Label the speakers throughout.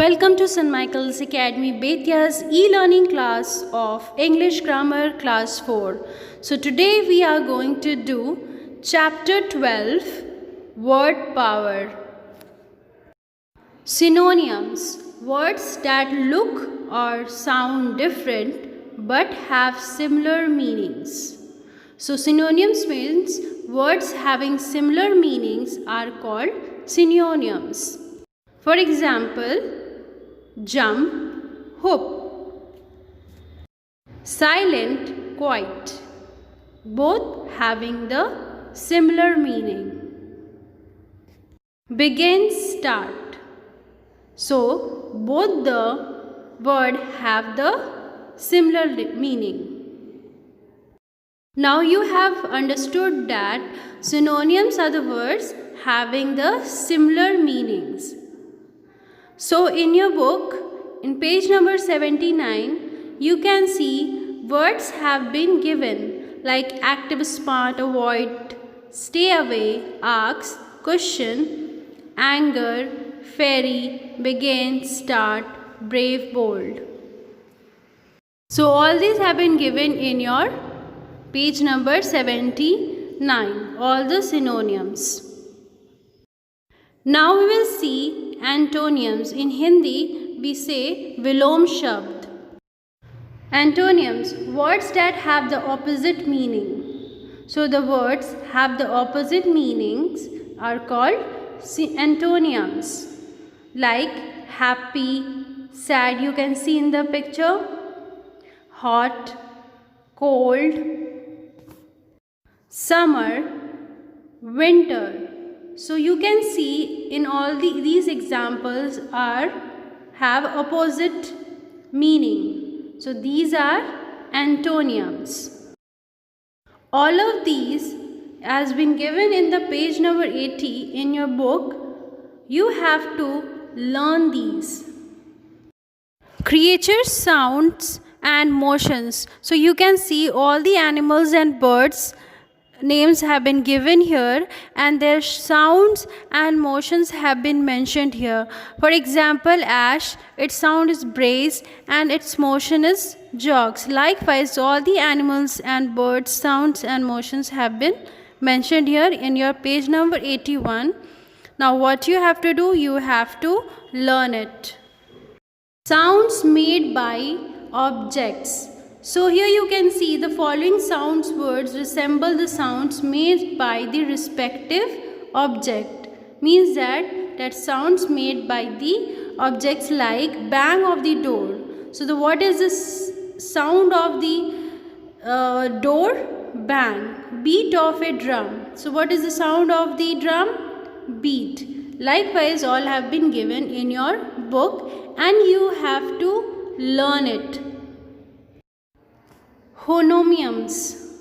Speaker 1: Welcome to St. Michael's Academy Bethia's e-learning class of English Grammar Class 4. So today we are going to do Chapter 12, Word Power. Synonyms: words that look or sound different but have similar meanings. So synonyms means words having similar meanings are called synonyms. For example, jump, hoop. Silent, quiet. Both having the similar meaning. Begin, start. So both the word have the similar meaning. Now you have understood that synonyms are the words having the similar meanings. So in your book, in page number 79, you can see words have been given like active part, avoid, stay away, ask, question, anger, ferry, begin, start, brave, bold. So all these have been given in your page number 79, all the synonyms. Now we will see antonyms. In Hindi, we say vilom shabd. Antonyms, words that have the opposite meaning. So the words have the opposite meanings are called antonyms. Like happy, sad, you can see in the picture. Hot, cold, summer, winter. So you can see in all these examples have opposite meaning. So these are antonyms. All of these has been given in the page number 80 in your book. You have to learn these. Creatures, sounds and motions. So you can see all the animals and birds names have been given here and their sounds and motions have been mentioned here. For example, ash, its sound is brace and its motion is jogs. Likewise, all the animals and birds sounds and motions have been mentioned here in your page number 81. Now what you have to do, you have to learn it. Sounds made by objects. So here you can see the following sounds words resemble the sounds made by the respective object. Means that sounds made by the objects like bang of the door. So what is the sound of the door? Bang. Beat of a drum. So what is the sound of the drum? Beat. Likewise, all have been given in your book and you have to learn it. Homonyms.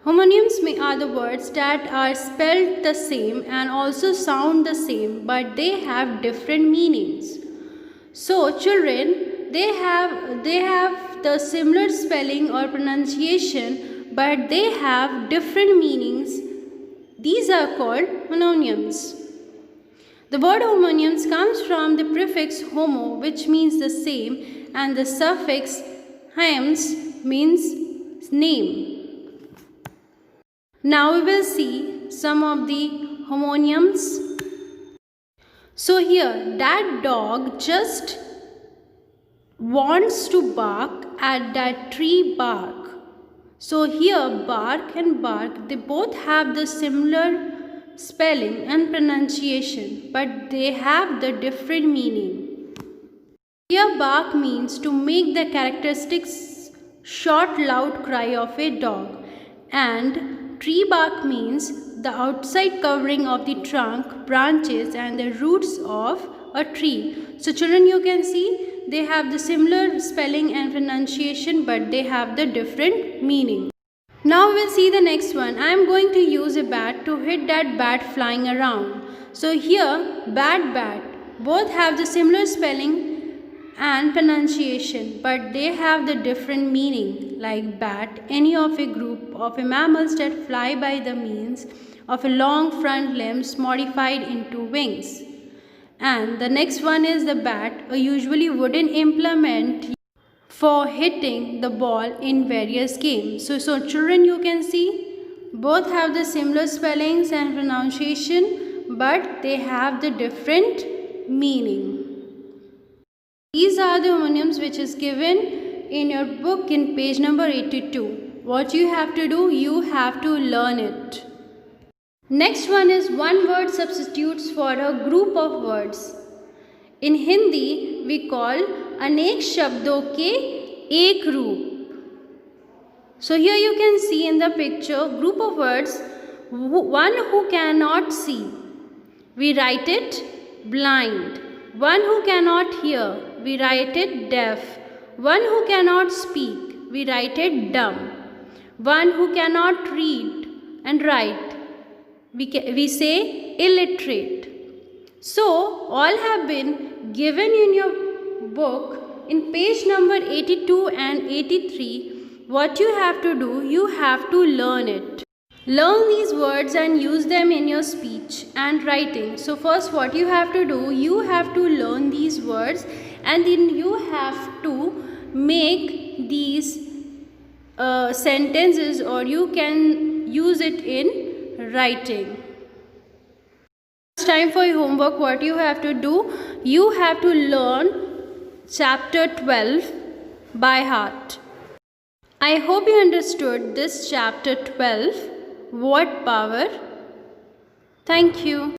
Speaker 1: Homonyms are the words that are spelled the same and also sound the same, but they have different meanings. So children, they have the similar spelling or pronunciation, but they have different meanings. These are called homonyms. The word homonyms comes from the prefix homo, which means the same, and the suffix hyms means name. Now we will see some of the homonyms. So here, that dog just wants to bark at that tree bark. So here, bark and bark, they both have the similar spelling and pronunciation, but they have the different meaning. Here bark means to make the characteristic short loud cry of a dog, and tree bark means the outside covering of the trunk, branches and the roots of a tree. So children, you can see they have the similar spelling and pronunciation, but they have the different meaning. Now we'll see the next one. I am going to use a bat to hit that bat flying around. So here bat, both have the similar spelling and pronunciation, but they have the different meaning. Like bat, any of a group of mammals that fly by the means of a long front limbs modified into wings. And the next one is the bat, a usually wooden implement for hitting the ball in various games. So children, you can see both have the similar spellings and pronunciation, but they have the different meaning. These are the homonyms which is given in your book in page number 82. What you have to do, you have to learn it. Next one is one word substitutes for a group of words. In Hindi, we call अनेक शब्दों के एक रूप. So here you can see in the picture group of words, one who cannot see, we write it blind. One who cannot hear, we write it deaf. One who cannot speak, we write it dumb. One who cannot read and write, we say illiterate. So all have been given in your book in page number 82 and 83. What you have to do, you have to learn it. Learn these words and use them in your speech and writing. So first what you have to do, you have to learn these words and then you have to make these sentences, or you can use it in writing. It's time for your homework. What you have to do, you have to learn chapter 12 by heart. I hope you understood this chapter 12, word power. Thank you.